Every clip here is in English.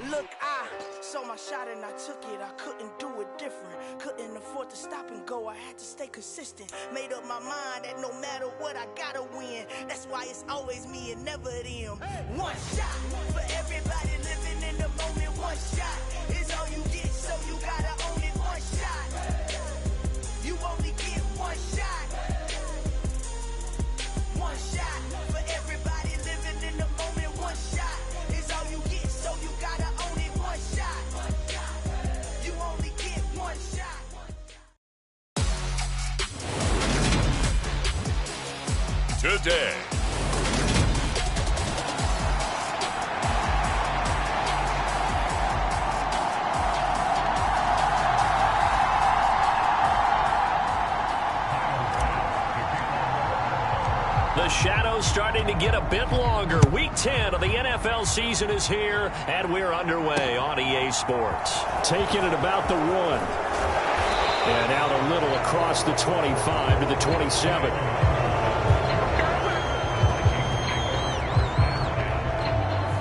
Look, I saw my shot and I took it. I couldn't do it different. Couldn't afford to stop and go. I had to stay consistent. Made up my mind that no matter what, I gotta win. That's why it's always me and never them. One shot for everybody living in the moment. One shot is all you get, so you gotta own it. One shot. You only get one shot. One shot for everybody living in the moment. One shot is all you get, so you gotta own it. One shot. You only get one shot. Today. The shadow's starting to get a bit longer. Week 10 of the NFL season is here, and we're underway on EA Sports. Taking it about the 1. And out a little across the 25 to the 27.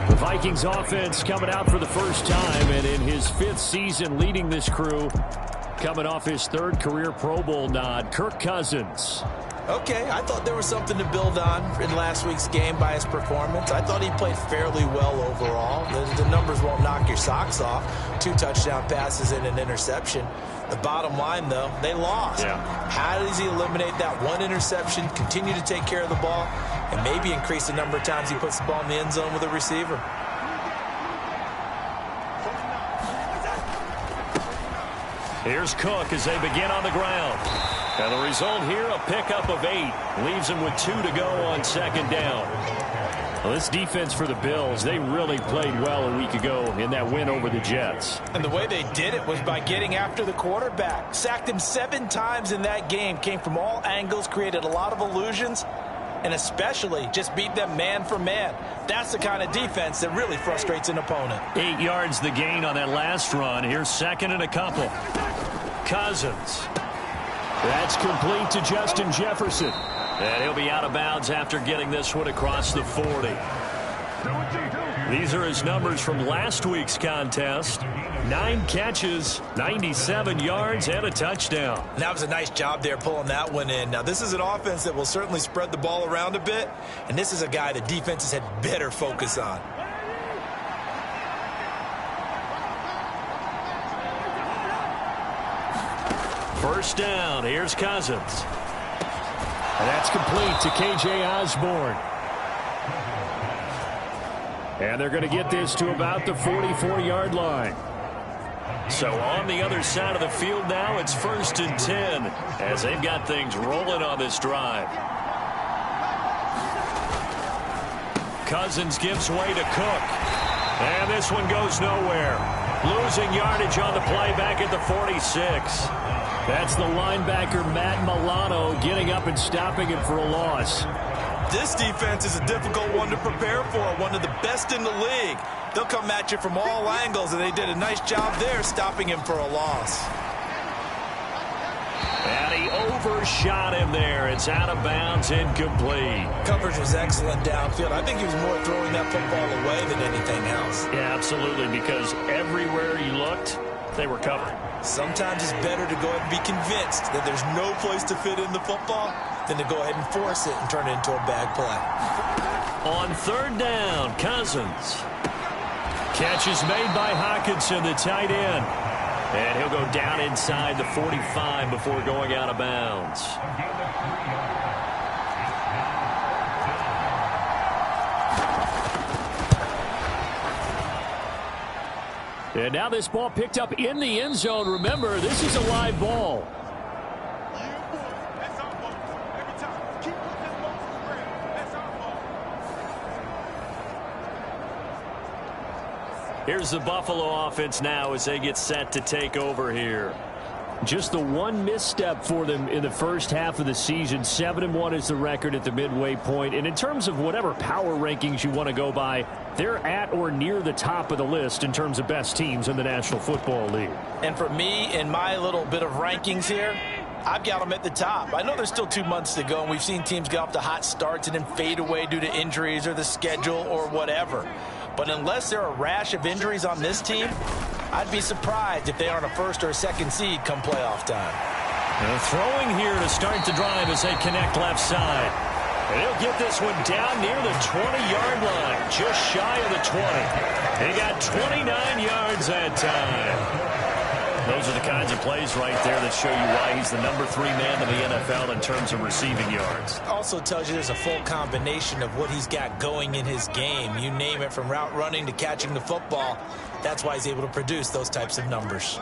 The Vikings offense coming out for the first time, and in his 5th season leading this crew, coming off his 3rd career Pro Bowl nod, Kirk Cousins. Okay, I thought there was something to build on in last week's game by his performance. I thought he played fairly well overall. The numbers won't knock your socks off. 2 touchdown passes and an interception. The bottom line, though, they lost. Yeah. How does he eliminate that 1 interception, continue to take care of the ball, and maybe increase the number of times he puts the ball in the end zone with a receiver? Here's Cook as they begin on the ground. And the result here, a pickup of 8. Leaves them with 2 to go on 2nd down. Well, this defense for the Bills, they really played well a week ago in that win over the Jets. And the way they did it was by getting after the quarterback. Sacked him 7 times in that game. Came from all angles, created a lot of illusions, and especially just beat them man for man. That's the kind of defense that really frustrates an opponent. 8 yards the gain on that last run. Here's 2nd and a couple. Cousins. That's complete to Justin Jefferson. And he'll be out of bounds after getting this one across the 40. These are his numbers from last week's contest. 9 catches, 97 yards, and a touchdown. That was a nice job there pulling that one in. Now, this is an offense that will certainly spread the ball around a bit, and this is a guy the defenses had better focus on. First down, here's Cousins. And that's complete to K.J. Osborne. And they're going to get this to about the 44-yard line. So on the other side of the field now, it's 1st and 10 as they've got things rolling on this drive. Cousins gives way to Cook. And this one goes nowhere. Losing yardage on the play back at the 46. That's the linebacker, Matt Milano, getting up and stopping him for a loss. This defense is a difficult one to prepare for, one of the best in the league. They'll come at you from all angles, and they did a nice job there stopping him for a loss. And he overshot him there. It's out of bounds, incomplete. Coverage was excellent downfield. I think he was more throwing that football away than anything else. Yeah, absolutely, because everywhere he looked, they were covered. Sometimes it's better to go ahead and be convinced that there's no place to fit in the football than to go ahead and force it and turn it into a bad play. On 3rd down, Cousins. Catch is made by Hockenson, the tight end. And he'll go down inside the 45 before going out of bounds. And now this ball picked up in the end zone. Remember, this is a live ball. Here's the Buffalo offense now as they get set to take over here. Just the one misstep for them in the first half of the season. 7-1 is the record at the midway point. And in terms of whatever power rankings you want to go by, they're at or near the top of the list in terms of best teams in the National Football League. And for me, in my little bit of rankings here, I've got them at the top. I know there's still 2 months to go, and we've seen teams get off to hot starts and then fade away due to injuries or the schedule or whatever. But unless there are a rash of injuries on this team, I'd be surprised if they aren't a first or a second seed come playoff time. Throwing here to start the drive as they connect left side. And he'll get this one down near the 20-yard line, just shy of the 20. He got 29 yards that time. Those are the kinds of plays right there that show you why he's the number 3 man in the NFL in terms of receiving yards. Also tells you there's a full combination of what he's got going in his game. You name it, from route running to catching the football. That's why he's able to produce those types of numbers.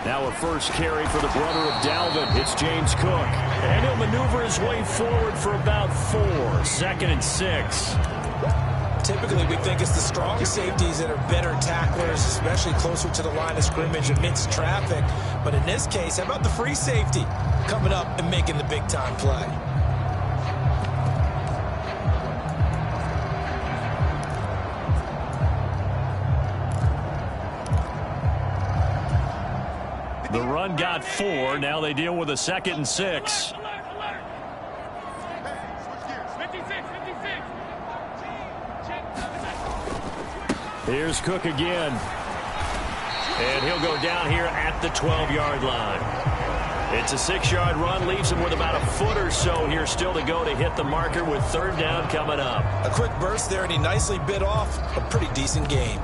Now a first carry for the brother of Dalvin. It's James Cook. And he'll maneuver his way forward for about 4. 2nd and 6. Typically, we think it's the strong safeties that are better tacklers, especially closer to the line of scrimmage amidst traffic. But in this case, how about the free safety coming up and making the big-time play? The run got 4. Now they deal with a 2nd and 6. Here's Cook again. And he'll go down here at the 12-yard line. It's a 6-yard run, leaves him with about a foot or so here still to go to hit the marker with 3rd down coming up. A quick burst there, and he nicely bit off a pretty decent gain.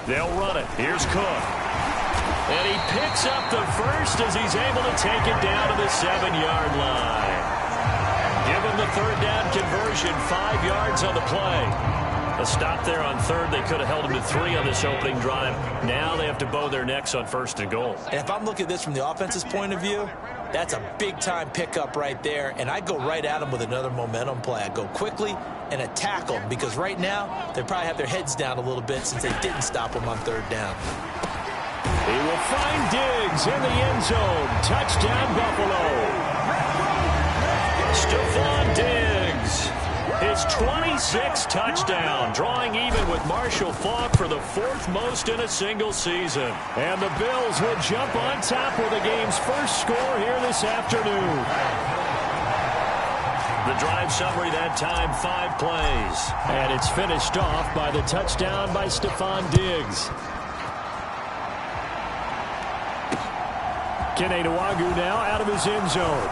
They'll run it. Here's Cook. And he picks up the first as he's able to take it down to the 7-yard line. Give him the 3rd down conversion, 5 yards on the play. A stop there on 3rd. They could have held him to 3 on this opening drive. Now they have to bow their necks on 1st and goal. And if I'm looking at this from the offense's point of view, that's a big-time pickup right there. And I go right at him with another momentum play. I go quickly and attack them, because right now they probably have their heads down a little bit since they didn't stop him on 3rd down. He will find Diggs in the end zone. Touchdown, Buffalo. Stephon Diggs, his 26th touchdown, drawing even with Marshall Faulk for the 4th most in a single season. And the Bills will jump on top with the game's first score here this afternoon. The drive summary that time, 5 plays. And it's finished off by the touchdown by Stephon Diggs. Kene Nwangwu now out of his end zone.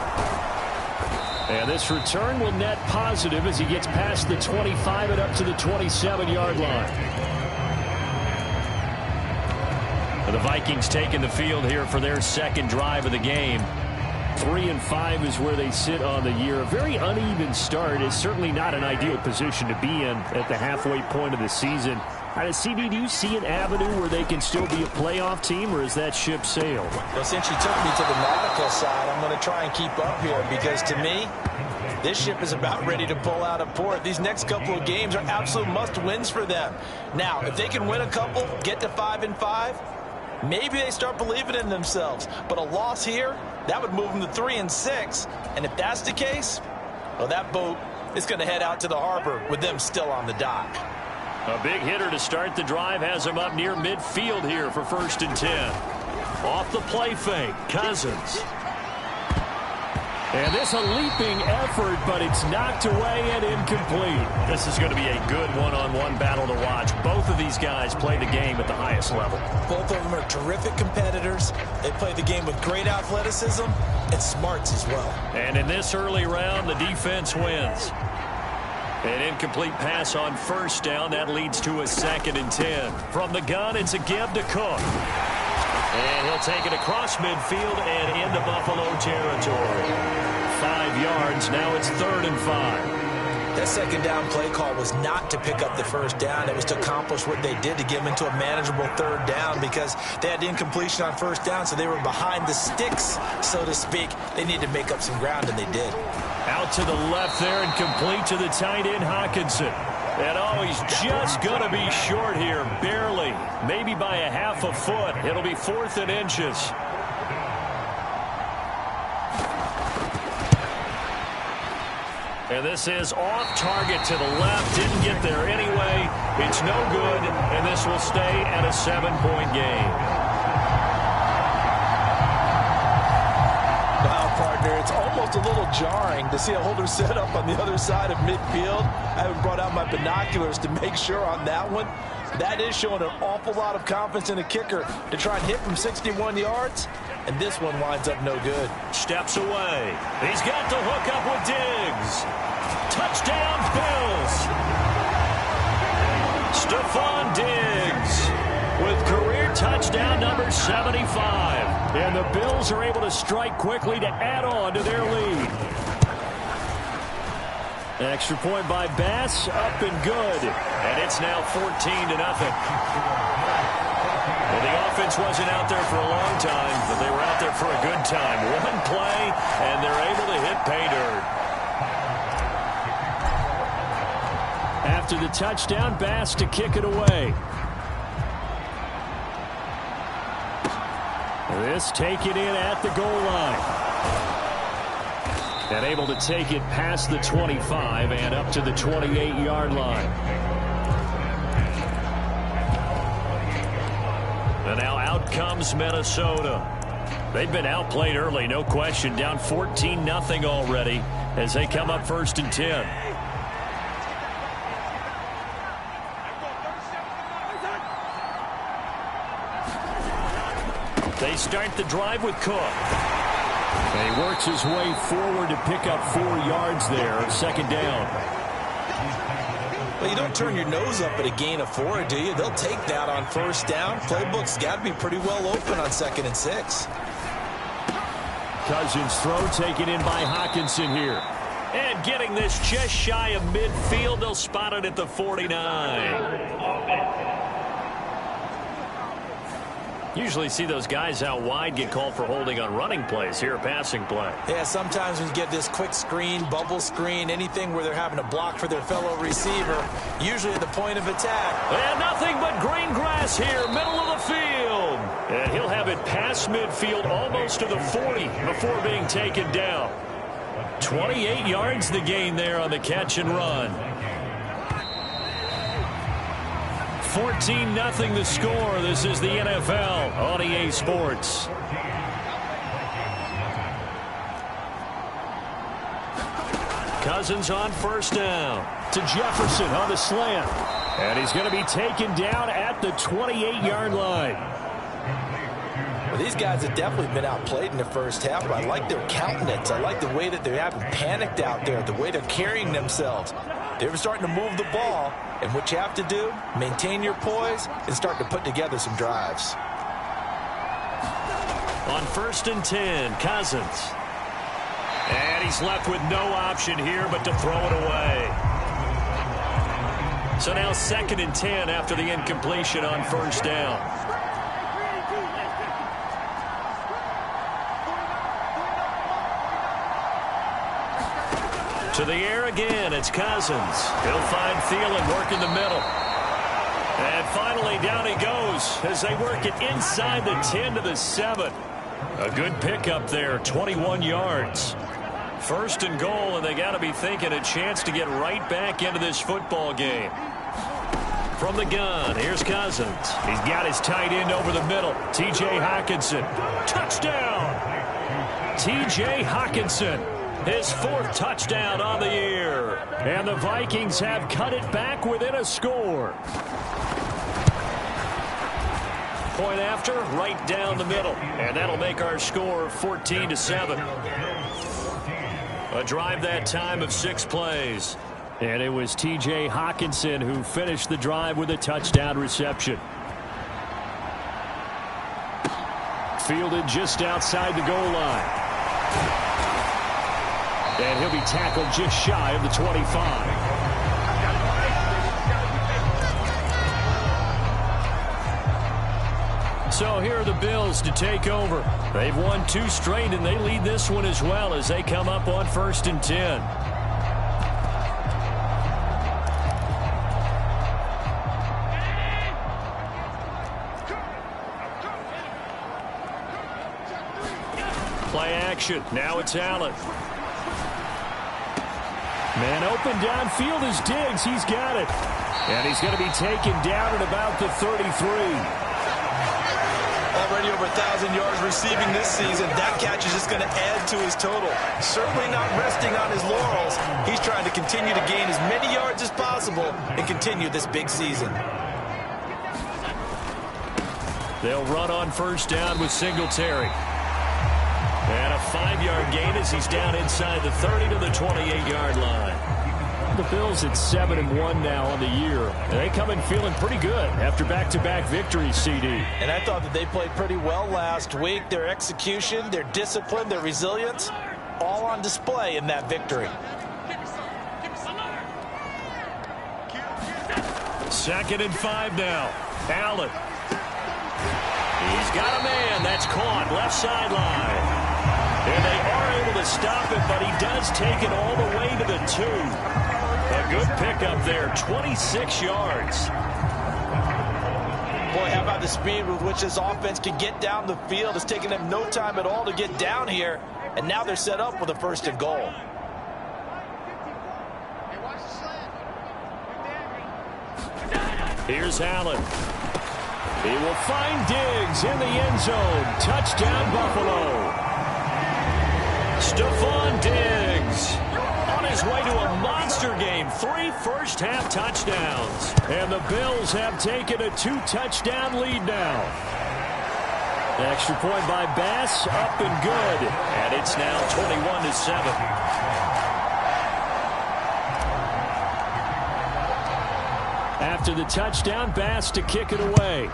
And this return will net positive as he gets past the 25 and up to the 27-yard line. And the Vikings taking the field here for their 2nd drive of the game. 3-5 is where they sit on the year. A very uneven start is certainly not an ideal position to be in at the halfway point of the season. CD, do you see an avenue where they can still be a playoff team, or is that ship sailed? Well, since you took me to the nautical side, I'm going to try and keep up here, because to me, this ship is about ready to pull out of port. These next couple of games are absolute must-wins for them. Now, if they can win a couple, get to 5-5, maybe they start believing in themselves. But a loss here, that would move them to 3-6. And if that's the case, well, that boat is going to head out to the harbor with them still on the dock. A big hitter to start the drive has him up near midfield here for 1st and 10. Off the play fake, Cousins. And this a leaping effort, but it's knocked away and incomplete. This is going to be a good one-on-one battle to watch. Both of these guys play the game at the highest level. Both of them are terrific competitors. They play the game with great athleticism and smarts as well. And in this early round, the defense wins. An incomplete pass on 1st down. That leads to a 2nd and 10. From the gun, it's a give to Cook. And he'll take it across midfield and into Buffalo territory. 5 yards. Now it's 3rd and 5. That 2nd down play call was not to pick up the 1st down. It was to accomplish what they did, to get them into a manageable 3rd down, because they had incompletion on 1st down, so they were behind the sticks, so to speak. They needed to make up some ground, and they did. Out to the left there and complete to the tight end, Hockenson. And oh, he's just going to be short here, barely. Maybe by a half a foot. It'll be 4th and inches. And this is off target to the left. Didn't get there anyway. It's no good, and this will stay at a 7-point game. Wow, partner, it's almost a little jarring to see a holder set up on the other side of midfield. I haven't brought out my binoculars to make sure on that one. That is showing an awful lot of confidence in the kicker to try and hit from 61 yards. And this one winds up no good. Steps away. He's got the hook up with Diggs. Touchdown, Bills. Stephon Diggs with career touchdown number 75. And the Bills are able to strike quickly to add on to their lead. Extra point by Bass, up and good. And it's now 14-0. Well, the offense wasn't out there for a long time, but they were out there for a good time. One play, and they're able to hit pay dirt. After the touchdown, Bass to kick it away. This taken in at the goal line. And able to take it past the 25 and up to the 28-yard line. And now out comes Minnesota. They've been outplayed early, no question. Down 14-0 already as they come up 1st and 10. They start the drive with Cook. And he works his way forward to pick up 4 yards there, 2nd down. Well, you don't turn your nose up at a gain of 4, do you? They'll take that on 1st down. Playbook's got to be pretty well open on 2nd and 6. Cousins' throw taken in by Hockenson here. And getting this just shy of midfield, they'll spot it at the 49. Usually see those guys out wide get called for holding on running plays. Here, a passing play. Yeah, sometimes when you get this quick screen, bubble screen, anything where they're having to block for their fellow receiver, usually at the point of attack. And nothing but green grass here, middle of the field. And he'll have it past midfield, almost to the 40 before being taken down. 28 yards the gain there on the catch and run. 14-0 the score. This is the NFL on EA Sports. Cousins on 1st down to Jefferson on the slant. And he's going to be taken down at the 28-yard line. Well, these guys have definitely been outplayed in the 1st half, but I like their countenance. I like the way that they haven't panicked out there, the way they're carrying themselves. They're starting to move the ball, and what you have to do, maintain your poise and start to put together some drives. On 1st and 10, Cousins. And he's left with no option here but to throw it away. So now 2nd and 10 after the incompletion on 1st down. To the air again, it's Cousins. He'll find Thielen working the middle. And finally, down he goes as they work it inside the 10 to the 7. A good pickup there, 21 yards. 1st and goal, and they got to be thinking a chance to get right back into this football game. From the gun, here's Cousins. He's got his tight end over the middle. T.J. Hockenson. Touchdown! T.J. Hockenson. His 4th touchdown on the year. And the Vikings have cut it back within a score. Point after, right down the middle. And that'll make our score 14-7. A drive that time of 6 plays. And it was T.J. Hockenson who finished the drive with a touchdown reception. Fielded just outside the goal line. And he'll be tackled just shy of the 25. So here are the Bills to take over. They've won 2 straight, and they lead this one as well as they come up on 1st and 10. Play action. Now it's Allen. Man open downfield is Diggs. He's got it. And he's going to be taken down at about the 33. Already over 1,000 yards receiving this season. That catch is just going to add to his total. Certainly not resting on his laurels. He's trying to continue to gain as many yards as possible and continue this big season. They'll run on first down with Singletary. And a 5-yard gain as he's down inside the 30 to the 28-yard line. The Bills at 7-1 now on the year. And they come in feeling pretty good after back-to-back victories, CD. And I thought that they played pretty well last week. Their execution, their discipline, their resilience, all on display in that victory. 2nd and 5 now. Allen. He's got a man. That's caught. Left sideline. And they are able to stop it, but he does take it all the way to the 2. A good pickup there, 26 yards. Boy, how about the speed with which this offense can get down the field? It's taken them no time at all to get down here, and now they're set up with a 1st and goal. Here's Allen. He will find Diggs in the end zone. Touchdown, Buffalo. Stephon Diggs on his way to a monster game. 3 first-half touchdowns. And the Bills have taken a 2-touchdown lead now. The extra point by Bass, up and good. And it's now 21-7. After the touchdown, Bass to kick it away.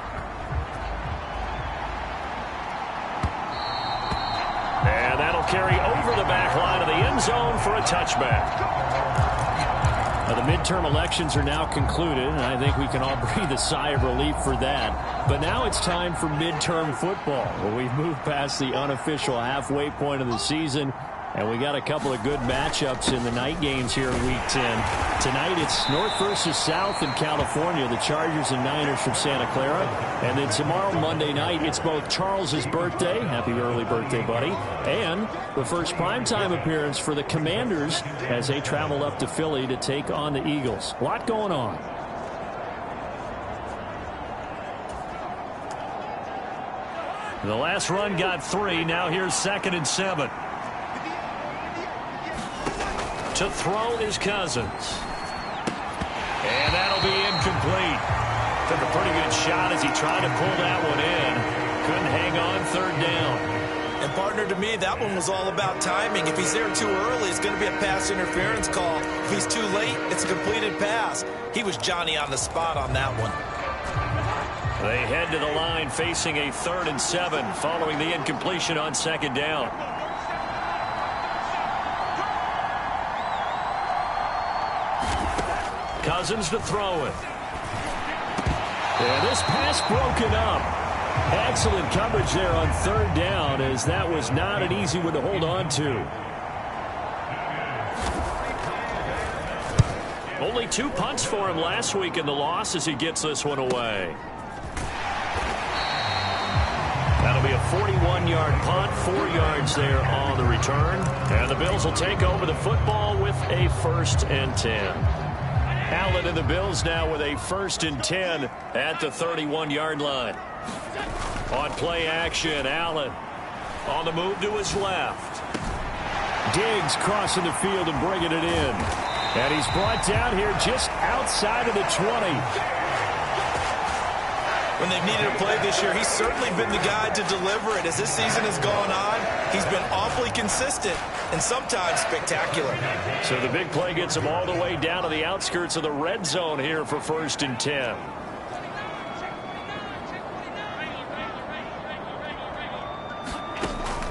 And that'll carry over the back line of the end zone for a touchback. Now, the midterm elections are now concluded, and I think we can all breathe a sigh of relief for that. But now it's time for midterm football, where we've moved past the unofficial halfway point of the season, and we got a couple of good matchups in the night games here in Week 10. Tonight it's North versus South in California, the Chargers and Niners from Santa Clara. And then tomorrow, Monday night, it's both Charles's birthday, happy early birthday, buddy, and the first primetime appearance for the Commanders as they travel up to Philly to take on the Eagles. A lot going on. The last run got 3. Now here's 2nd and 7. To throw is Cousins. And that'll be incomplete. Took a pretty good shot as he tried to pull that one in. Couldn't hang on 3rd down. And partner, to me, that one was all about timing. If he's there too early, it's going to be a pass interference call. If he's too late, it's a completed pass. He was Johnny on the spot on that one. They head to the line facing a 3rd and 7 following the incompletion on 2nd down. Cousins to throw it. And this pass broken up. Excellent coverage there on 3rd down, as that was not an easy one to hold on to. Only 2 punts for him last week in the loss as he gets this one away. That'll be a 41-yard punt, 4 yards there on the return. And the Bills will take over the football with a 1st and 10. Allen and the Bills now with a 1st and 10 at the 31-yard line. On play action, Allen on the move to his left. Diggs crossing the field and bringing it in. And he's brought down here just outside of the 20. When they've needed a play this year, he's certainly been the guy to deliver it. As this season has gone on, he's been awfully consistent and sometimes spectacular. So the big play gets him all the way down to the outskirts of the red zone here for 1st and 10.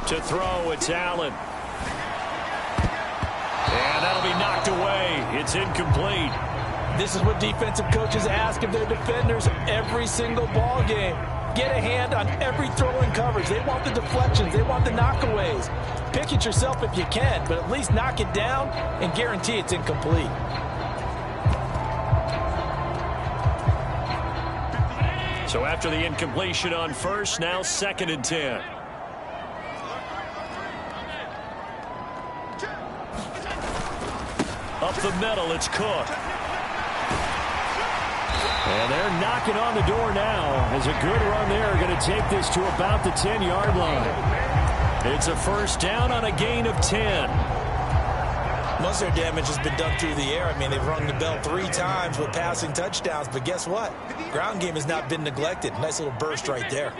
To throw, it's Allen. And that'll be knocked away. It's incomplete. This is what defensive coaches ask of their defenders every single ball game. Get a hand on every throw in coverage. They want the deflections. They want the knockaways. Pick it yourself if you can, but at least knock it down and guarantee it's incomplete. So after the incompletion on 1st, now 2nd and 10. Up the middle. It's Cook. And they're knocking on the door now as a good run there. Going to take this to about the 10-yard line. It's a first down on a gain of 10. Most of their damage has been done through the air. I mean, they've rung the bell 3 times with passing touchdowns. But guess what? Ground game has not been neglected. Nice little burst right there.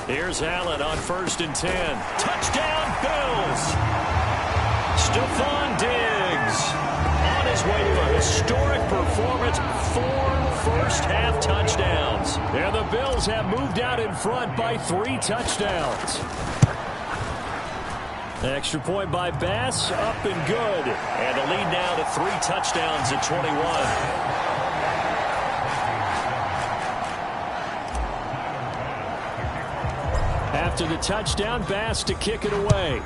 Here's Allen on 1st and 10. Touchdown, Bills! Stephon Diggs on his way to a historic performance. 4 first-half touchdowns. And the Bills have moved out in front by 3 touchdowns. Extra point by Bass, up and good. And the lead now to 3 touchdowns at 21. After the touchdown, Bass to kick it away.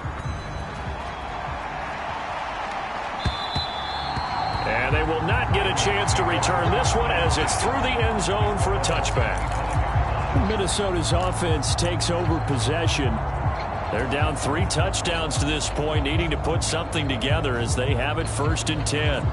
And they will not get a chance to return this one as it's through the end zone for a touchback. Minnesota's offense takes over possession. They're down 3 touchdowns to this point, needing to put something together as they have it 1st and 10.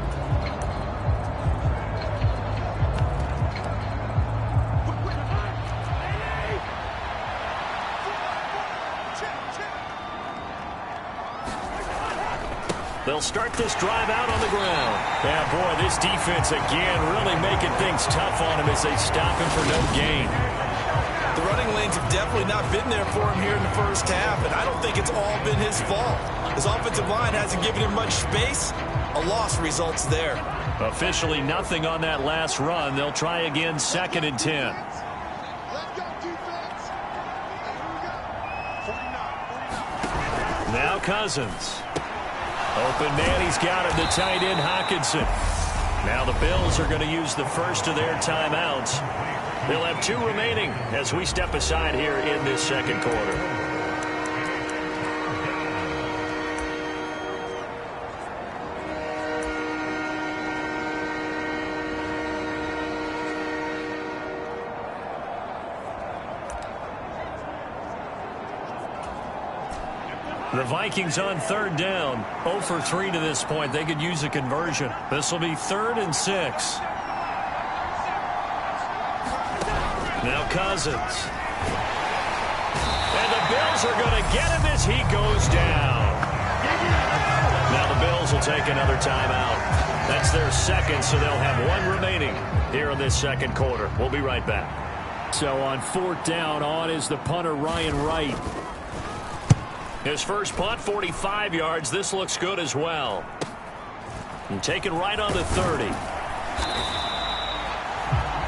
They'll start this drive out on the ground. Yeah, boy, this defense again really making things tough on him as they stop him for no gain. The running lanes have definitely not been there for him here in the first half, and I don't think it's all been his fault. His offensive line hasn't given him much space. A loss results there. Officially nothing on that last run. They'll try again 2nd and 10. Now Cousins. Open man, he's got it, the tight end Hockenson. Now the Bills are going to use the first of their timeouts. They'll have 2 remaining as we step aside here in this second quarter. The Vikings on 3rd down. 0 for 3 to this point. They could use a conversion. This will be 3rd and 6. Now Cousins. And the Bills are going to get him as he goes down. Now the Bills will take another timeout. That's their 2nd, so they'll have 1 remaining here in this second quarter. We'll be right back. So on 4th down, on is the punter Ryan Wright. His first punt, 45 yards. This looks good as well. And taken right on the 30.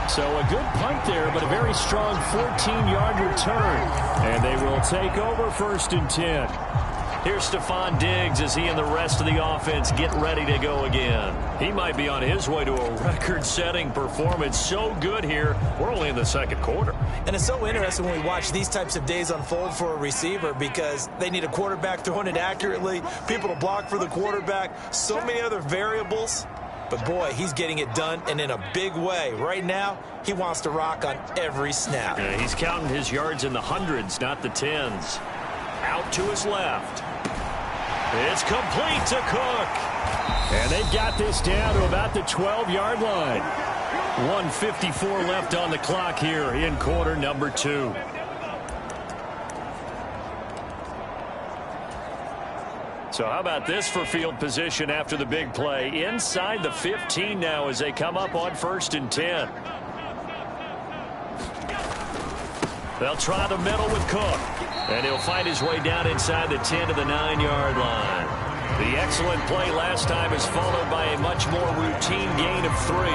So a good punt there, but a very strong 14-yard return. And they will take over 1st and 10. Here's Stephon Diggs as he and the rest of the offense get ready to go again. He might be on his way to a record-setting performance. So good here. We're only in the second quarter. And it's so interesting when we watch these types of days unfold for a receiver because they need a quarterback throwing it accurately, people to block for the quarterback, so many other variables. But, boy, he's getting it done and in a big way. Right now, he wants to rock on every snap. Yeah, he's counting his yards in the hundreds, not the tens. Out to his left. It's complete to Cook. And they've got this down to about the 12-yard line. 1:54 left on the clock here in quarter number 2. So how about this for field position after the big play? Inside the 15 now as they come up on 1st and 10. They'll try the middle with Cook. And he'll find his way down inside the 10 to the 9-yard line. The excellent play last time is followed by a much more routine gain of 3.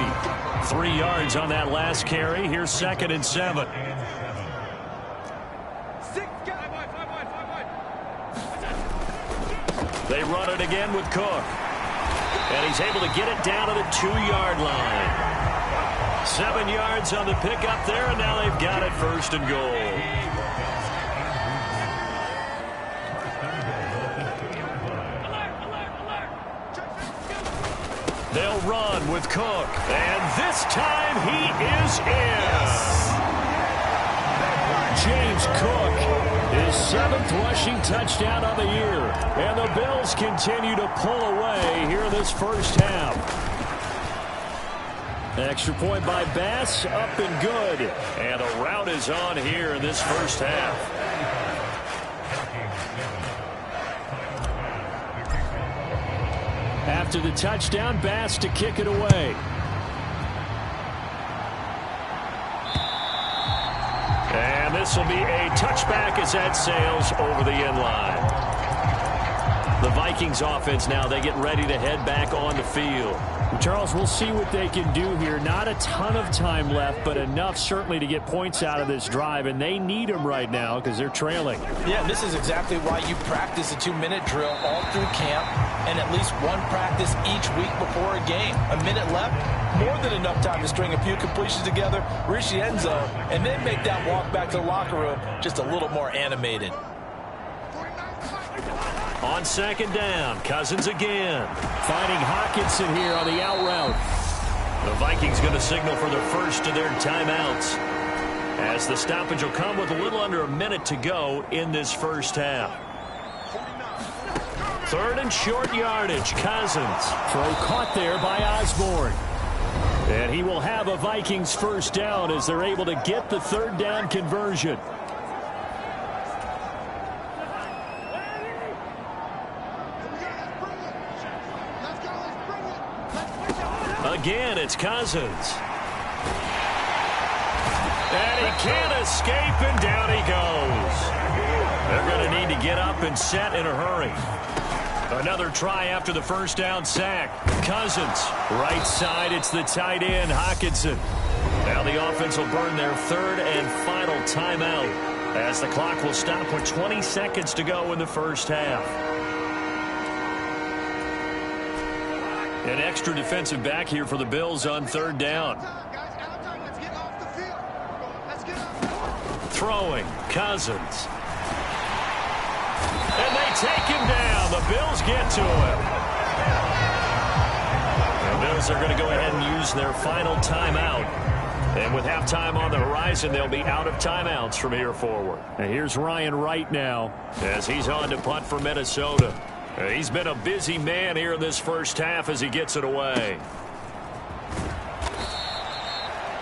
3 yards on that last carry. Here's 2nd and 7. They run it again with Cook. And he's able to get it down to the 2-yard line. 7 yards on the pickup there, and now they've got it 1st and goal. They'll run with Cook, and this time he is in. Yes. James Cook, his 7th rushing touchdown of the year. And the Bills continue to pull away here in this first half. Extra point by Bass, up and good. And a rout is on here in this first half. After the touchdown, Bass to kick it away. And this will be a touchback as that sails over the end line. The Vikings offense now, they get ready to head back on the field. Charles, we'll see what they can do here. Not a ton of time left, but enough certainly to get points out of this drive, and they need them right now because they're trailing. Yeah, this is exactly why you practice a 2-minute drill all through camp and at least one practice each week before a game. A minute left, more than enough time to string a few completions together, reach the end zone, and then make that walk back to the locker room just a little more animated. On second down, Cousins again. Finding Hockenson here on the out route. The Vikings going to signal for the first of their timeouts, as the stoppage will come with a little under a minute to go in this first half. 3rd and short yardage, Cousins. Throw caught there by Osborne. And he will have a Vikings first down as they're able to get the 3rd down conversion. Again, it's Cousins. And he can't escape, and down he goes. They're going to need to get up and set in a hurry. Another try after the first down sack. Cousins, right side, it's the tight end, Hockenson. Now the offense will burn their 3rd and final timeout, as the clock will stop with 20 seconds to go in the first half. An extra defensive back here for the Bills on 3rd down. Throwing, Cousins. And they take him down. The Bills get to him. The Bills are going to go ahead and use their final timeout. And with halftime on the horizon, they'll be out of timeouts from here forward. And here's Ryan Wright now, as he's on to punt for Minnesota. He's been a busy man here in this first half as he gets it away.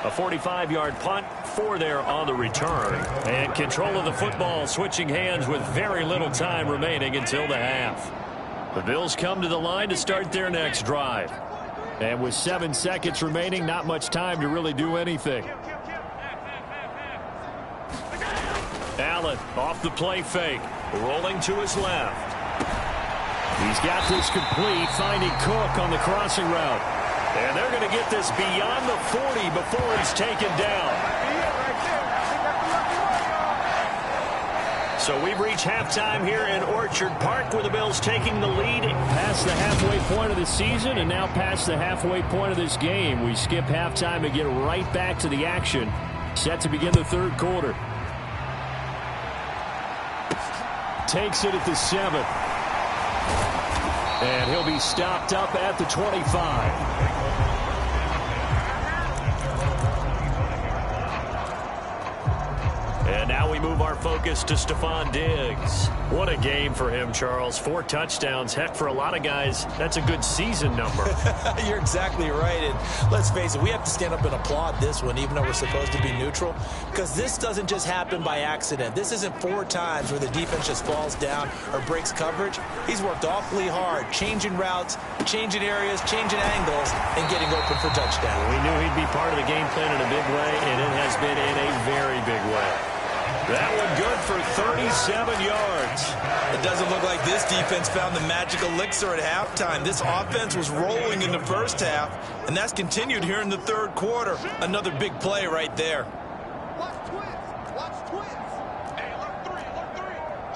A 45-yard punt, 4 there on the return. And control of the football switching hands with very little time remaining until the half. The Bills come to the line to start their next drive. And with 7 seconds remaining, not much time to really do anything. Allen off the play fake, rolling to his left. He's got this complete, finding Cook on the crossing route. And they're going to get this beyond the 40 before he's taken down. So we've reached halftime here in Orchard Park, where the Bills taking the lead past the halfway point of the season and now past the halfway point of this game. We skip halftime and get right back to the action, set to begin the 3rd quarter. Takes it at the 7. And he'll be stopped up at the 25. And now we move our focus to Stephon Diggs. What a game for him, Charles. 4 touchdowns. Heck, for a lot of guys, that's a good season number. You're exactly right. And let's face it, we have to stand up and applaud this one, even though we're supposed to be neutral, because this doesn't just happen by accident. This isn't 4 times where the defense just falls down or breaks coverage. He's worked awfully hard, changing routes, changing areas, changing angles, and getting open for touchdown. We knew he'd be part of the game plan in a big way, and it has been in a very big way. That one good for 37 yards. It doesn't look like this defense found the magic elixir at halftime. This offense was rolling in the first half, and that's continued here in the 3rd quarter. Another big play right there. Watch twins. Watch twins. Hey, alert 3.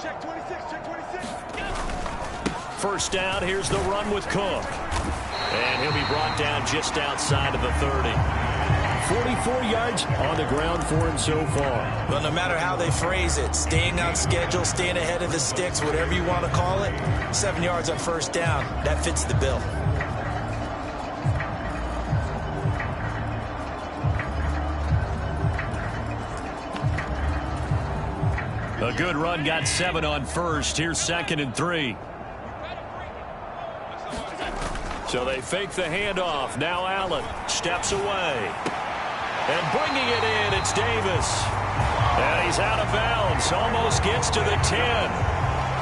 Check 26. Check 26. First down, here's the run with Cook. And he'll be brought down just outside of the 30. 44 yards on the ground for him so far. Well, no matter how they phrase it, staying on schedule, staying ahead of the sticks, whatever you want to call it, 7 yards on first down, that fits the bill. A good run, got 7 on first. Here's 2nd and 3. So they fake the handoff. Now Allen steps away. And bringing it in, it's Davis. And he's out of bounds. Almost gets to the 10.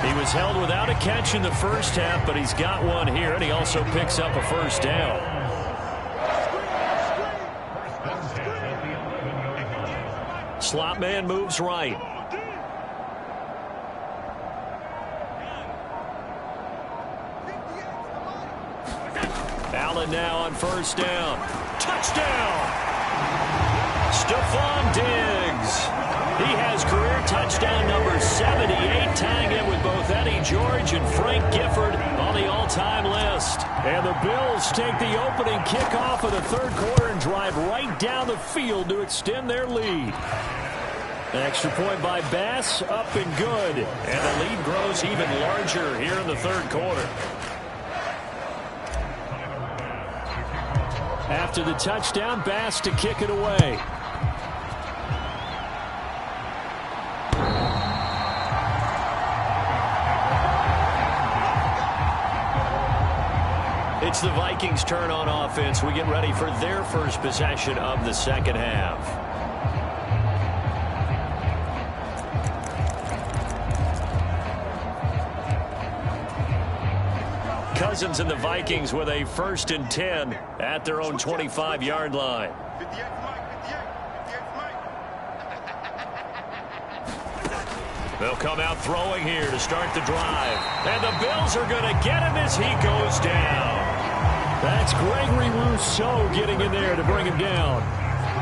He was held without a catch in the first half, but he's got one here, and he also picks up a first down. Slot man moves right. Allen now on first down. Touchdown! Stephon Diggs. He has career touchdown number 78, tying it with both Eddie George and Frank Gifford on the all-time list. And the Bills take the opening kickoff of the third quarter and drive right down the field to extend their lead. An extra point by Bass, up and good. And the lead grows even larger here in the third quarter. After the touchdown, Bass to kick it away. It's the Vikings' turn on offense. We get ready for their first possession of the second half. Cousins and the Vikings with a 1st and 10 at their own 25-yard line. They'll come out throwing here to start the drive. And the Bills are going to get him as he goes down. That's Gregory Rousseau getting in there to bring him down.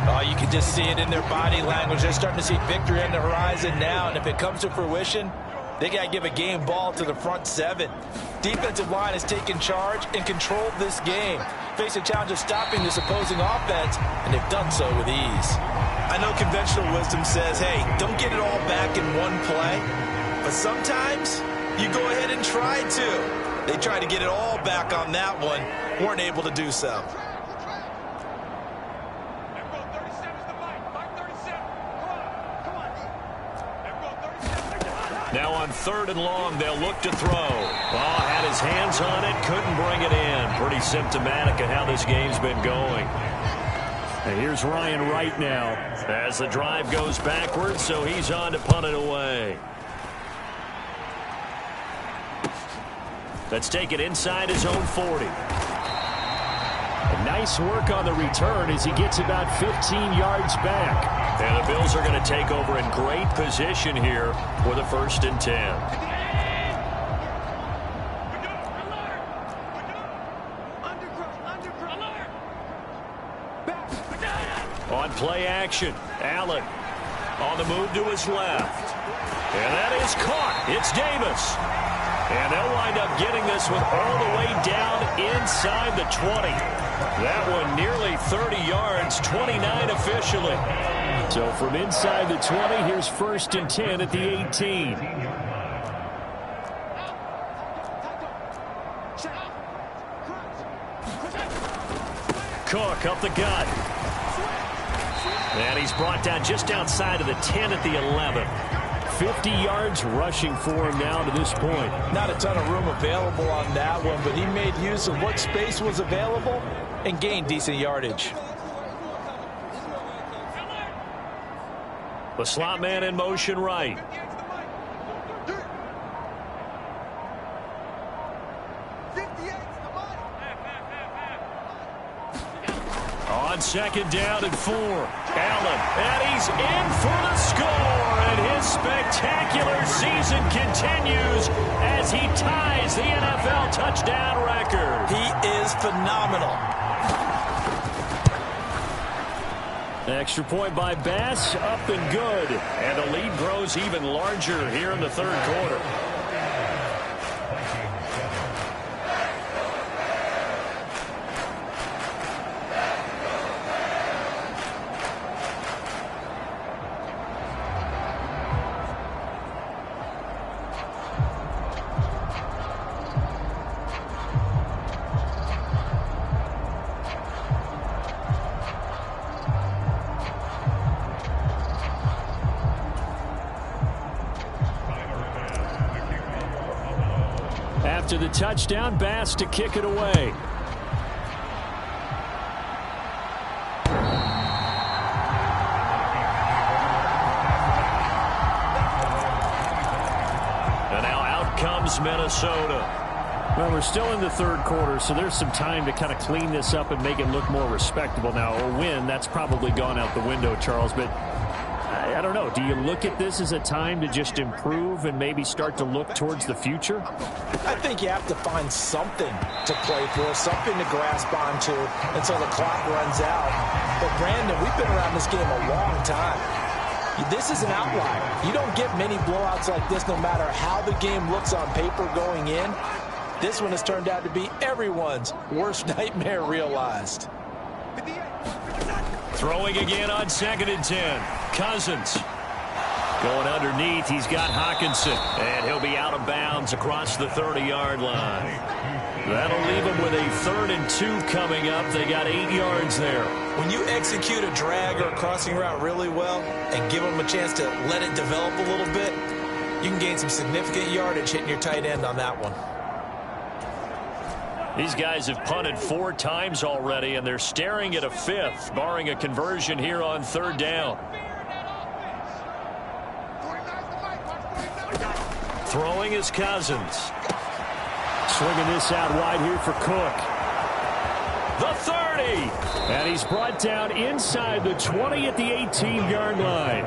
Oh, you can just see it in their body language. They're starting to see victory on the horizon now. And if it comes to fruition, they got to give a game ball to the front 7. Defensive line has taken charge and controlled this game. Face a challenge of stopping this opposing offense, and they've done so with ease. I know conventional wisdom says, hey, don't get it all back in one play. But sometimes you go ahead and try to. They tried to get it all back on that one, weren't able to do so. Now on 3rd and long, they'll look to throw. Oh, had his hands on it, couldn't bring it in. Pretty symptomatic of how this game's been going. And here's Ryan Wright now as the drive goes backwards, so he's on to punt it away. Let's take it inside his own 40. And nice work on the return as he gets about 15 yards back. And the Bills are going to take over in great position here with a 1st and 10. On play action, Allen on the move to his left. And that is caught. It's Davis. And they'll wind up getting this one all the way down inside the 20. That one nearly 30 yards, 29 officially. So from inside the 20, here's 1st and 10 at the 18. Cook up the gut. And he's brought down just outside of the 10 at the 11. 50 yards rushing for him now to this point. Not a ton of room available on that one, but he made use of what space was available and gained decent yardage. The slot man in motion right. On 2nd down and 4. Allen, and he's in for the score, and his spectacular season continues as he ties the NFL touchdown record. He is phenomenal. Extra point by Bass, up and good. And the lead grows even larger here in the third quarter. After the touchdown, Bass to kick it away. And now out comes Minnesota. Well, we're still in the third quarter, so there's some time to kind of clean this up and make it look more respectable now. A win, that's probably gone out the window, Charles, but I don't know. Do you look at this as a time to just improve and maybe start to look towards the future? I think you have to find something to play for, something to grasp onto until the clock runs out. But, Brandon, we've been around this game a long time. This is an outlier. You don't get many blowouts like this no matter how the game looks on paper going in. This one has turned out to be everyone's worst nightmare realized. Throwing again on 2nd and 10. Cousins. Going underneath, he's got Hockenson. And he'll be out of bounds across the 30-yard line. That'll leave him with a 3rd and 2 coming up. They got 8 yards there. When you execute a drag or a crossing route really well and give them a chance to let it develop a little bit, you can gain some significant yardage hitting your tight end on that one. These guys have punted 4 times already, and they're staring at a 5th, barring a conversion here on 3rd down. Throwing is Cousins. Swinging this out wide here for Cook. The 30! And he's brought down inside the 20 at the 18-yard line.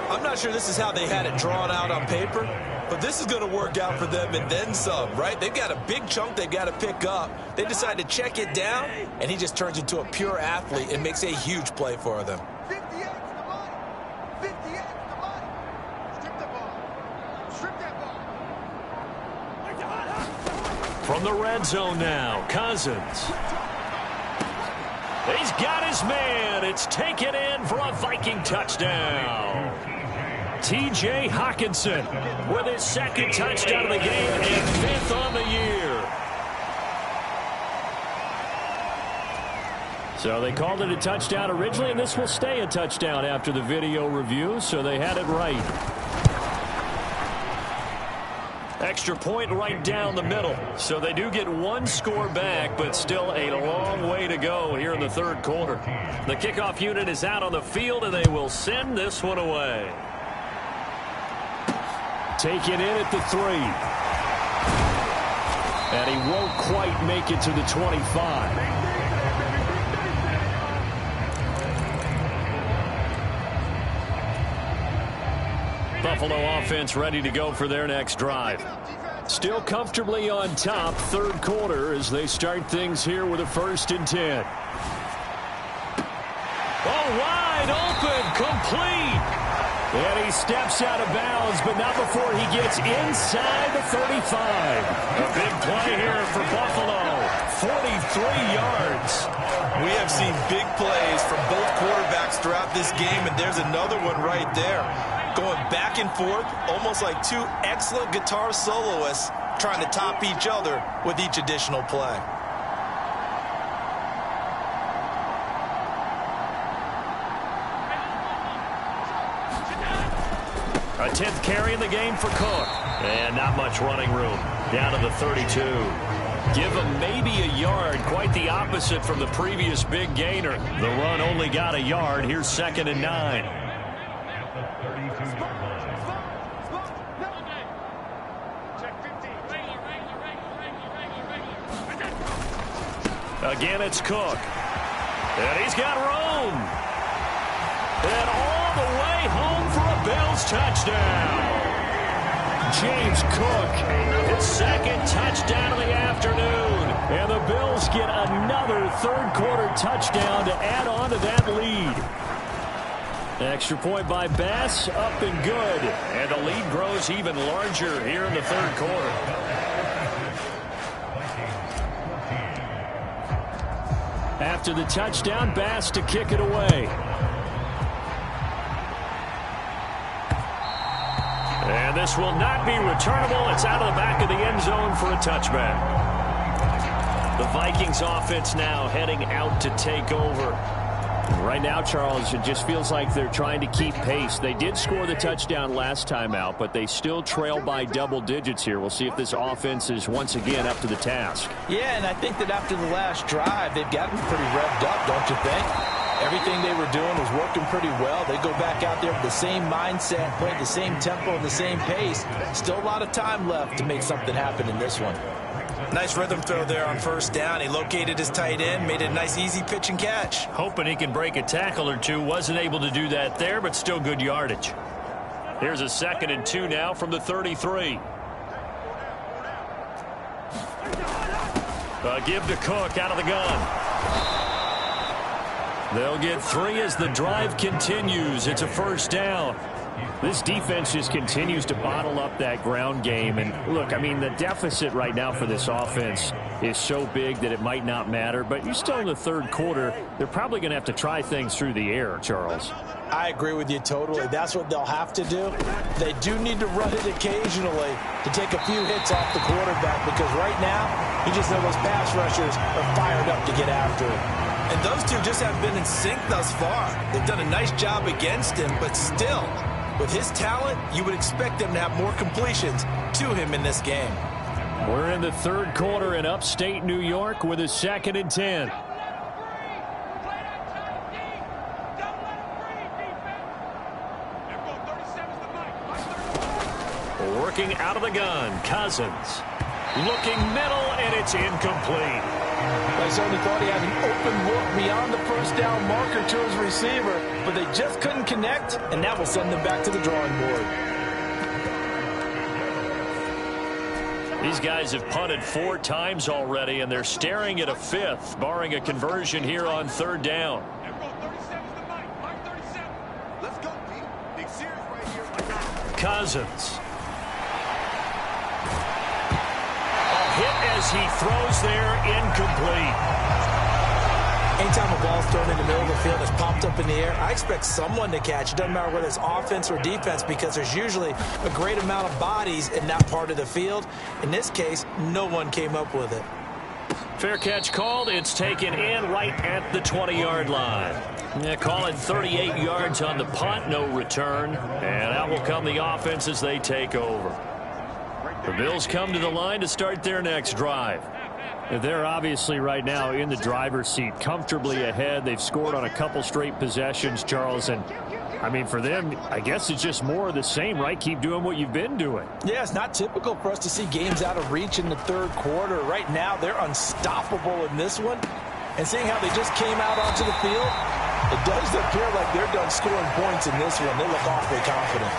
I'm not sure this is how they had it drawn out on paper, but this is going to work out for them and then some, right? They've got a big chunk they've got to pick up. They decide to check it down, and he just turns into a pure athlete and makes a huge play for them. 58's the money. 58's the money. Strip the ball. Strip that ball. From the red zone now, Cousins. He's got his man. It's taken in for a Viking touchdown. T.J. Hockenson with his 2nd touchdown of the game and 5th on the year. So they called it a touchdown originally, and this will stay a touchdown after the video review, so they had it right. Extra point right down the middle. So they do get 1 score back, but still a long way to go here in the 3rd quarter. The kickoff unit is out on the field, and they will send this one away. Taken in at the 3. And he won't quite make it to the 25. Buffalo offense ready to go for their next drive. Still comfortably on top, 3rd quarter as they start things here with a 1st and 10. Oh, wide open, complete. And he steps out of bounds, but not before he gets inside the 35. A big play here for Buffalo. 43 yards. We have seen big plays from both quarterbacks throughout this game, and there's another one right there. Going back and forth, almost like 2 excellent guitar soloists trying to top each other with each additional play. A 10th carry in the game for Cook. And not much running room. Down to the 32. Give him maybe a yard. Quite the opposite from the previous big gainer. The run only got a yard. Here's 2nd and 9. Again, it's Cook. And he's got room. And all the way home for a Bills touchdown. James Cook, his 2nd touchdown of the afternoon. And the Bills get another 3rd quarter touchdown to add on to that lead. Extra point by Bass, up and good. And the lead grows even larger here in the 3rd quarter. After the touchdown, Bass to kick it away. And this will not be returnable. It's out of the back of the end zone for a touchback. The Vikings offense now heading out to take over. Right now, Charles, it just feels like they're trying to keep pace. They did score the touchdown last time out, but they still trail by double digits here. We'll see if this offense is once again up to the task. Yeah, and I think that after the last drive, they've got to be pretty revved up, don't you think? Everything they were doing was working pretty well. They go back out there with the same mindset, playing the same tempo and the same pace. Still a lot of time left to make something happen in this one. Nice rhythm throw there on first down. He located his tight end, made it a nice easy pitch and catch. Hoping he can break a tackle or two. Wasn't able to do that there, but still good yardage. Here's a 2nd and 2 now from the 33. A give to Cook out of the gun. They'll get 3 as the drive continues. It's a first down. This defense just continues to bottle up that ground game. And look, I mean, the deficit right now for this offense is so big that it might not matter. But you're still in the third quarter. They're probably going to have to try things through the air, Charles. I agree with you totally. That's what they'll have to do. They do need to run it occasionally to take a few hits off the quarterback, because right now, you just know those pass rushers are fired up to get after him. And those two just haven't been in sync thus far. They've done a nice job against him, but still, with his talent, you would expect them to have more completions to him in this game. We're in the third quarter in upstate New York with a 2nd and 10. Working out of the gun, Cousins. Looking middle, and it's incomplete. I certainly thought he had an open look beyond the first down marker to his receiver, but they just couldn't connect, and that will send them back to the drawing board. These guys have punted 4 times already, and they're staring at a 5th, barring a conversion here on 3rd down. Cousins. Hit as he throws there, incomplete. Anytime a ball's thrown in the middle of the field, it's popped up in the air, I expect someone to catch. It doesn't matter whether it's offense or defense, because there's usually a great amount of bodies in that part of the field. In this case, no one came up with it. Fair catch called. It's taken in right at the 20-yard line. Yeah, call it 38 yards on the punt, no return. And out will come the offense as they take over. The Bills come to the line to start their next drive. They're obviously right now in the driver's seat, comfortably ahead. They've scored on a couple straight possessions, Charles. And, I mean, for them, I guess it's just more of the same, right? Keep doing what you've been doing. Yeah, it's not typical for us to see games out of reach in the third quarter. Right now, they're unstoppable in this one. And seeing how they just came out onto the field, it does appear like they're done scoring points in this one. They look awfully confident.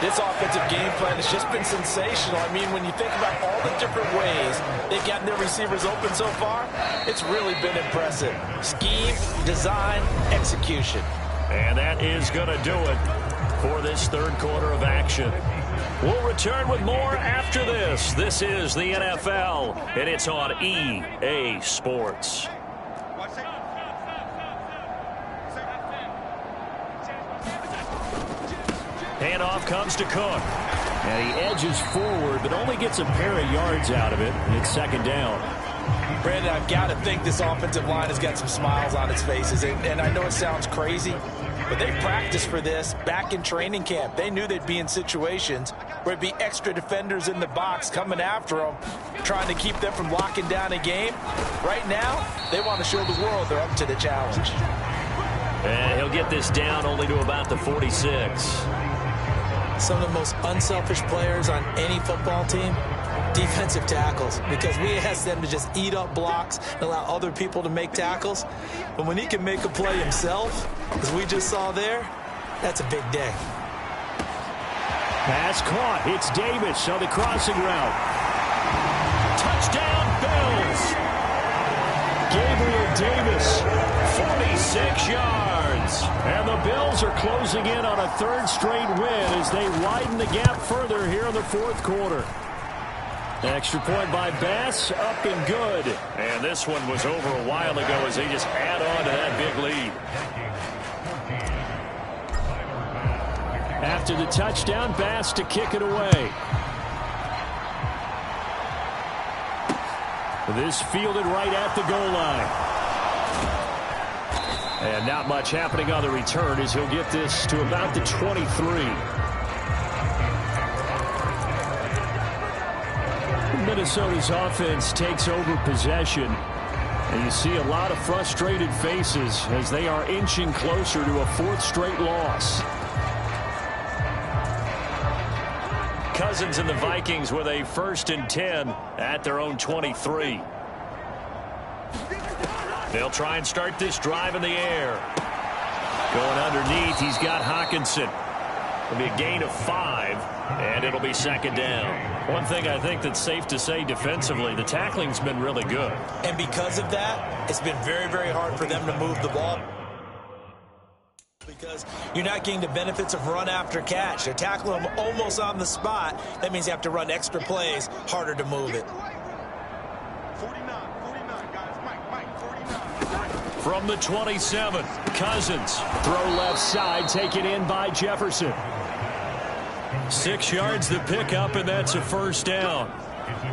This offensive game plan has just been sensational. I mean, when you think about all the different ways they've gotten their receivers open so far, it's really been impressive. Scheme, design, execution. And that is going to do it for this third quarter of action. We'll return with more after this. This is the NFL, and it's on EA Sports. Handoff comes to Cook. And he edges forward, but only gets a pair of yards out of it, and it's 2nd down. Brandon, I've got to think this offensive line has got some smiles on its faces. And I know it sounds crazy, but they practiced for this back in training camp. They knew they'd be in situations where it'd be extra defenders in the box coming after them, trying to keep them from locking down a game. Right now, they want to show the world they're up to the challenge. And he'll get this down only to about the 46. Some of the most unselfish players on any football team, defensive tackles, because we ask them to just eat up blocks and allow other people to make tackles. But when he can make a play himself, as we just saw there, that's a big day. Pass caught. It's Davis on the crossing route. Touchdown, Bills. Gabriel Davis, 46 yards. And the Bills are closing in on a 3rd straight win as they widen the gap further here in the 4th quarter. Extra point by Bass, up and good. And this one was over a while ago as they just add on to that big lead. After the touchdown, Bass to kick it away. This fielded right at the goal line. And not much happening on the return as he'll get this to about the 23. Minnesota's offense takes over possession. And you see a lot of frustrated faces as they are inching closer to a fourth straight loss. Cousins and the Vikings with a 1st and 10 at their own 23. They'll try and start this drive in the air. Going underneath, he's got Hawkinson. It'll be a gain of 5, and it'll be 2nd down. One thing I think that's safe to say defensively, the tackling's been really good. And because of that, it's been very, very hard for them to move the ball. Because you're not getting the benefits of run after catch. They're tackling them almost on the spot. That means you have to run extra plays, harder to move it. 49, guys. Mike, 49. From the 27, Cousins. Throw left side, taken in by Jefferson. 6 yards the pickup, and that's a 1st down.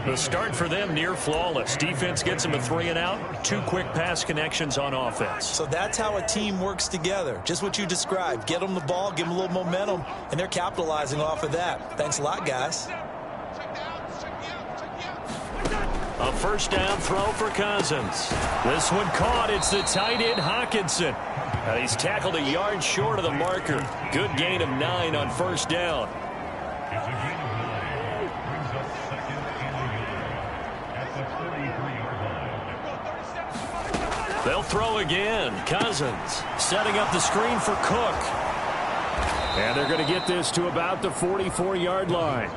The start for them near flawless. Defense gets them a 3 and out. 2 quick pass connections on offense. So that's how a team works together. Just what you described. Get them the ball, give them a little momentum, and they're capitalizing off of that. Thanks a lot, guys. A 1st down throw for Cousins. This one caught. It's the tight end Hawkinson. And he's tackled a yard short of the marker. Good gain of 9 on 1st down. They'll throw again. Cousins setting up the screen for Cook. And they're going to get this to about the 44-yard line.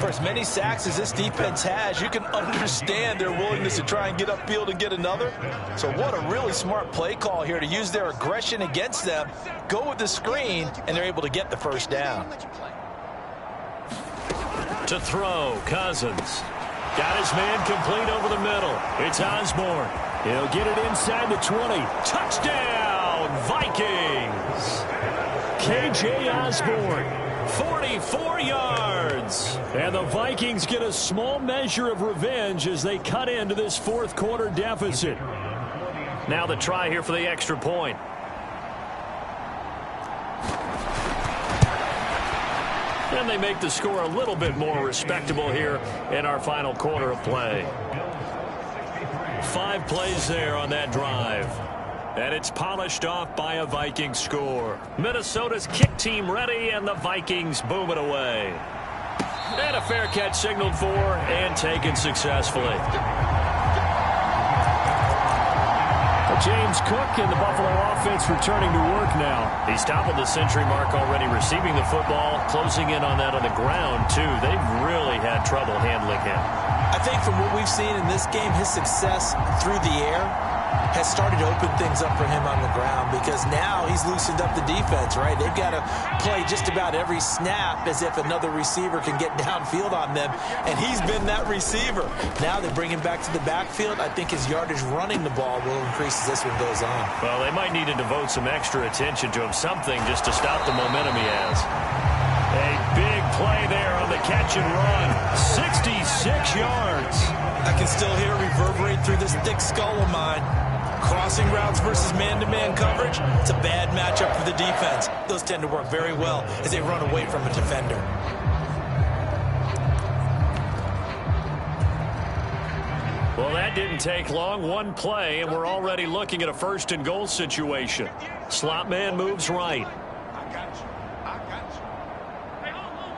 For as many sacks as this defense has, you can understand their willingness to try and get upfield and get another. So what a really smart play call here to use their aggression against them, go with the screen, and they're able to get the 1st down. To throw, Cousins. Got his man complete over the middle. It's Osborne. He'll get it inside the 20. Touchdown, Vikings! K.J. Osborne, 44 yards. And the Vikings get a small measure of revenge as they cut into this 4th quarter deficit. Now the try here for the extra point. And they make the score a little bit more respectable here in our final quarter of play. 5 plays there on that drive. And it's polished off by a Viking score. Minnesota's kick team ready, and the Vikings boom it away. And a fair catch signaled for and taken successfully. James Cook and the Buffalo offense returning to work now. He's toppled the century mark already receiving the football, closing in on that on the ground, too. They've really had trouble handling him. I think from what we've seen in this game, his success through the air has started to open things up for him on the ground because now he's loosened up the defense, right? They've got to play just about every snap as if another receiver can get downfield on them, and he's been that receiver. Now they bring him back to the backfield. I think his yardage running the ball will increase as this one goes on. Well, they might need to devote some extra attention to him, something just to stop the momentum he has. A big play there on the catch and run. 66 yards. I can still hear it reverberate through this thick skull of mine. Crossing routes versus man-to-man coverage, it's a bad matchup for the defense. Those tend to work very well as they run away from a defender. Well, that didn't take long. 1 play, and we're already looking at a 1st and goal situation. Slot man moves right. I got you. Hey, hold.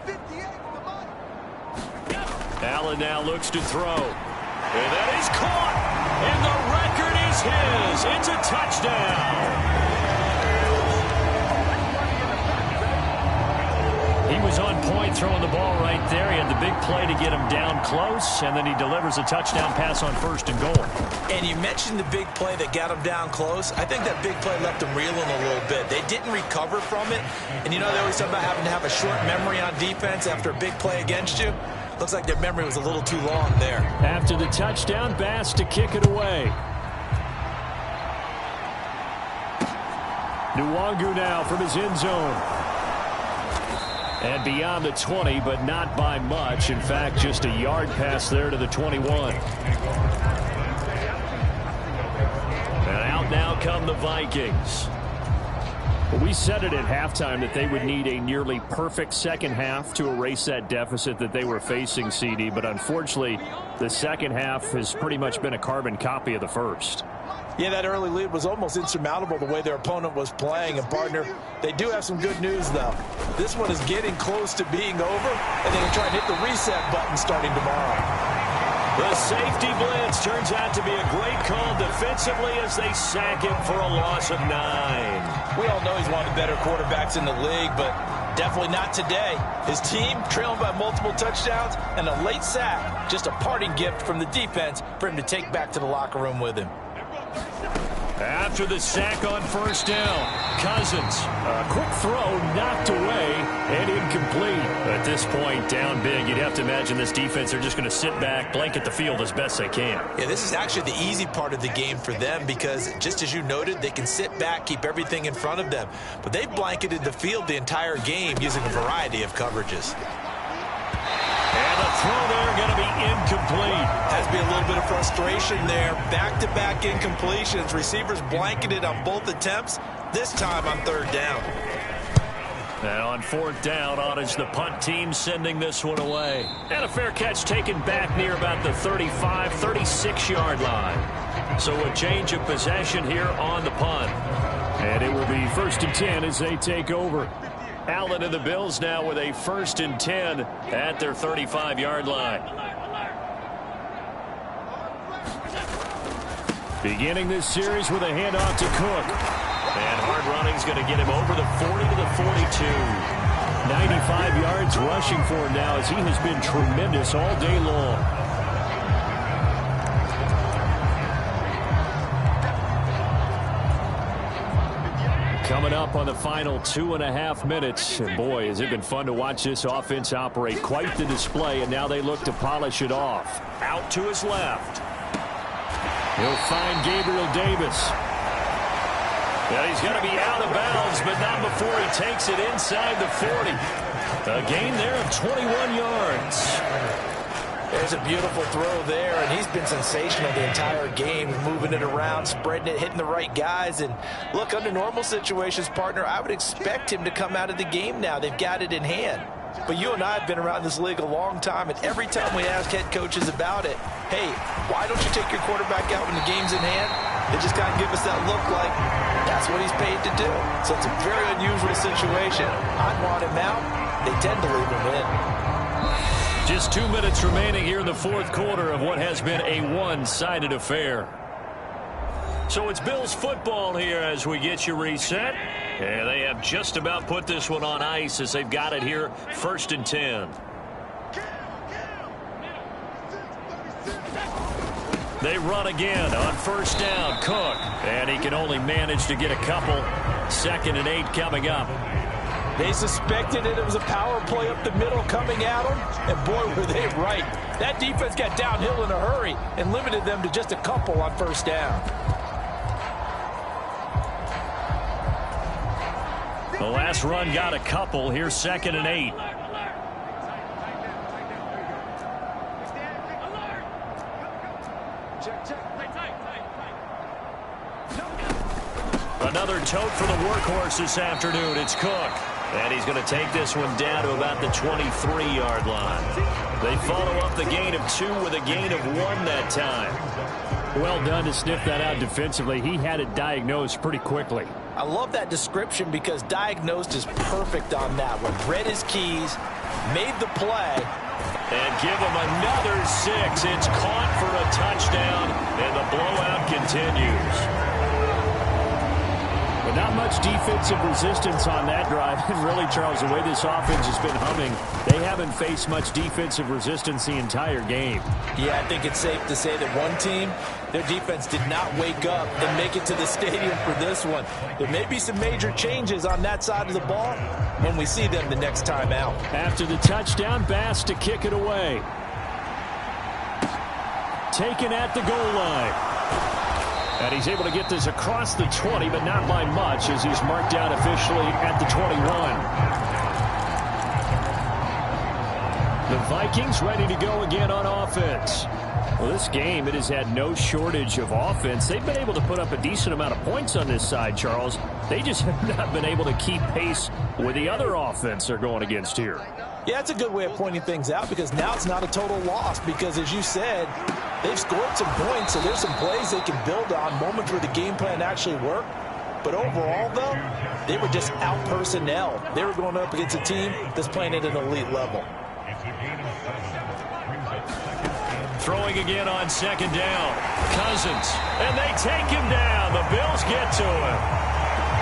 58 for the money. Allen now looks to throw. And that is caught. And the record is his. It's a touchdown. He was on point throwing the ball right there. He had the big play to get him down close, and then he delivers a touchdown pass on 1st and goal. And you mentioned the big play that got him down close. I think that big play left him reeling a little bit. They didn't recover from it. And you know they always talk about having to have a short memory on defense after a big play against you. Looks like their memory was a little too long there. After the touchdown, Bass to kick it away. Nwangu now from his end zone. And beyond the 20, but not by much. In fact, just a yard pass there to the 21. now come the Vikings. We said it at halftime that they would need a nearly perfect second half to erase that deficit that they were facing, CD. But unfortunately, the second half has pretty much been a carbon copy of the first. Yeah, that early lead was almost insurmountable the way their opponent was playing. And, partner, they do have some good news, though. This one is getting close to being over, and they can try and hit the reset button starting tomorrow. The safety blitz turns out to be a great call defensively as they sack him for a loss of 9. We all know he's one of the better quarterbacks in the league, but definitely not today. His team trailing by multiple touchdowns and a late sack, just a parting gift from the defense for him to take back to the locker room with him. After the sack on first down, Cousins, a quick throw knocked away and incomplete. At this point, down big, you'd have to imagine this defense are just going to sit back, blanket the field as best they can. Yeah, this is actually the easy part of the game for them because, just as you noted, they can sit back, keep everything in front of them. But they've blanketed the field the entire game using a variety of coverages. And the throw there going to be incomplete. Has to be a little bit of frustration there. Back-to-back incompletions. Receivers blanketed on both attempts, this time on third down. And on fourth down, on is the punt team sending this one away. And a fair catch taken back near about the 35, 36-yard line. So a change of possession here on the punt. And it will be 1st and 10 as they take over. Allen and the Bills now with a 1st and 10 at their 35-yard line. Beginning this series with a handoff to Cook. And hard running's going to get him over the 40 to the 42. 95 yards rushing for him now as he has been tremendous all day long. Coming up on the final 2.5 minutes. And boy, has it been fun to watch this offense operate. Quite the display, and now they look to polish it off. Out to his left. He'll find Gabriel Davis. Well, he's going to be out of bounds, but not before he takes it inside the 40. A gain there of 21 yards. There's a beautiful throw there, and he's been sensational the entire game, moving it around, spreading it, hitting the right guys. And look, under normal situations, partner, I would expect him to come out of the game now. They've got it in hand. But you and I have been around this league a long time, and every time we ask head coaches about it, hey, why don't you take your quarterback out when the game's in hand? They just kind of give us that look like that's what he's paid to do. So it's a very unusual situation. I'd want him out. They tend to leave him in. Just 2 minutes remaining here in the fourth quarter of what has been a one-sided affair. So it's Bills football here as we get you reset. And they have just about put this one on ice as they've got it here, 1st and 10. They run again on first down. Cook. And he can only manage to get a couple. 2nd and 8 coming up. They suspected it was a power play up the middle coming at them, and boy, were they right. That defense got downhill in a hurry and limited them to just a couple on first down. The last run got a couple. Here's 2nd and 8. Another tote for the workhorse this afternoon. It's Cook. And he's going to take this one down to about the 23-yard line. They follow up the gain of 2 with a gain of 1 that time. Well done to sniff that out defensively. He had it diagnosed pretty quickly. I love that description because diagnosed is perfect on that one. Read his keys, made the play. And give him another 6. It's caught for a touchdown, and the blowout continues. But not much defensive resistance on that drive. And really, Charles, the way this offense has been humming, they haven't faced much defensive resistance the entire game. Yeah, I think it's safe to say that one team, their defense did not wake up and make it to the stadium for this one. There may be some major changes on that side of the ball when we see them the next time out. After the touchdown, Bass to kick it away. Taken at the goal line. And he's able to get this across the 20, but not by much as he's marked down officially at the 21. The Vikings ready to go again on offense. Well, this game, it has had no shortage of offense. They've been able to put up a decent amount of points on this side, Charles. They just have not been able to keep pace with the other offense they're going against here. Yeah, that's a good way of pointing things out because now it's not a total loss because, as you said, they've scored some points, so there's some plays they can build on, moments where the game plan actually worked. But overall, though, they were just out-personnel. They were going up against a team that's playing at an elite level. Throwing again on second down. Cousins. And they take him down. The Bills get to him.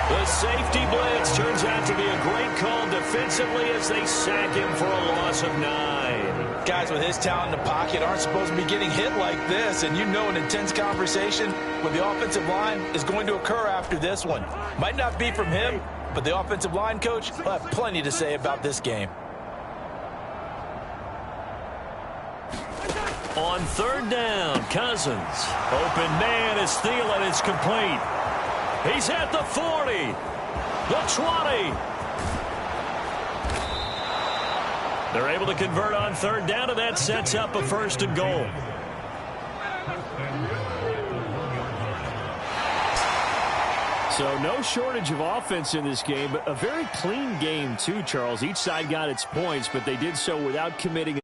The safety blitz turns out to be a great call defensively as they sack him for a loss of 9. Guys with his talent in the pocket aren't supposed to be getting hit like this, and you know an intense conversation with the offensive line is going to occur after this one. Might not be from him, but the offensive line coach will have plenty to say about this game. On third down, Cousins. Open man is Thielen. It's complete. He's at the 40, the 20. They're able to convert on third down, and that sets up a 1st and goal. So no shortage of offense in this game, but a very clean game too, Charles. Each side got its points, but they did so without committing